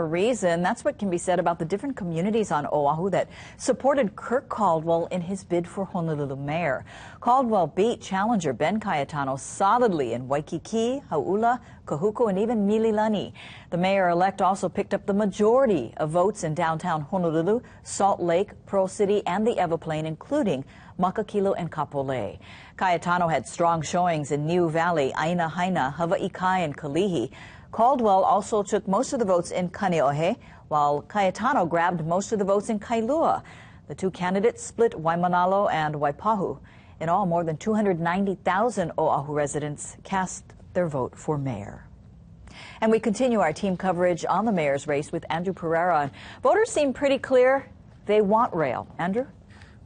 A reason. That's what can be said about the different communities on Oahu that supported Kirk Caldwell in his bid for Honolulu mayor. Caldwell beat challenger Ben Cayetano solidly in Waikiki, Hau'ula, Kahuku, and even Mililani. The mayor-elect also picked up the majority of votes in downtown Honolulu, Salt Lake, Pearl City, and the Everplain, including Makakilo and Kapolei. Cayetano had strong showings in Niu Valley, Aina Haina, Hawaii Kai, and Kalihi. Caldwell also took most of the votes in Kaneohe, while Cayetano grabbed most of the votes in Kailua. The two candidates split Waimanalo and Waipahu. In all, more than 290,000 Oahu residents cast their vote for mayor. And we continue our team coverage on the mayor's race with Andrew Pereira. Voters seem pretty clear. They want rail. Andrew?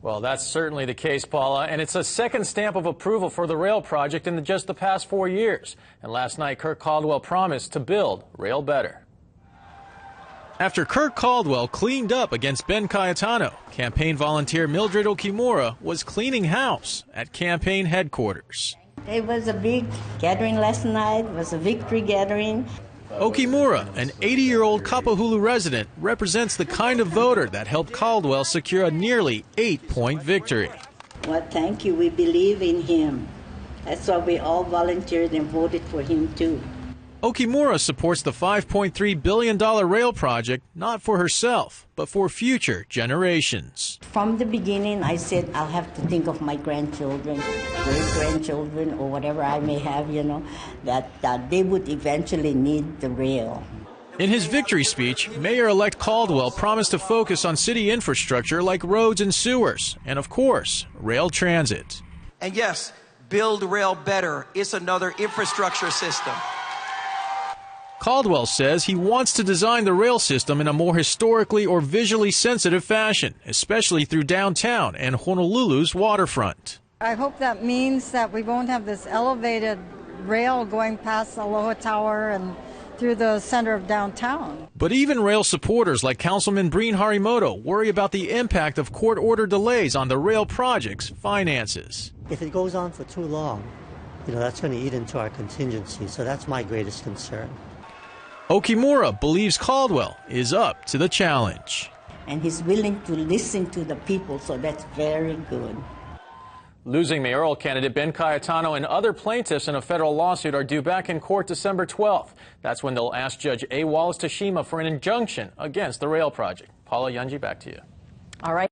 Well, that's certainly the case, Paula, and it's a second stamp of approval for the rail project in just the past 4 years. And last night, Kirk Caldwell promised to build Rail Better. After Kirk Caldwell cleaned up against Ben Cayetano, campaign volunteer Mildred Okimura was cleaning house at campaign headquarters. It was a big gathering last night. It was a victory gathering. Okimura, an 80-year-old Kapahulu resident, represents the kind of voter that helped Caldwell secure a nearly 8-point victory. Well, thank you. We believe in him. That's why we all volunteered and voted for him, too. Okimura supports the $5.3 billion rail project not for herself, but for future generations. From the beginning, I said I'll have to think of my grandchildren, great-grandchildren, or whatever I may have, that they would eventually need the rail. In his victory speech, Mayor-elect Caldwell promised to focus on city infrastructure like roads and sewers, and of course, rail transit. And yes, build rail better. It's another infrastructure system. Caldwell says he wants to design the rail system in a more historically or visually sensitive fashion, especially through downtown and Honolulu's waterfront. I hope that means that we won't have this elevated rail going past Aloha Tower and through the center of downtown. But even rail supporters like Councilman Breen Harimoto worry about the impact of court order delays on the rail project's finances. If it goes on for too long, that's going to eat into our contingency, so that's my greatest concern. Okimura believes Caldwell is up to the challenge. And he's willing to listen to the people, so that's very good. Losing mayoral candidate Ben Cayetano and other plaintiffs in a federal lawsuit are due back in court December 12th. That's when they'll ask Judge A. Wallace Tashima for an injunction against the rail project. Paula Yunji, back to you. All right.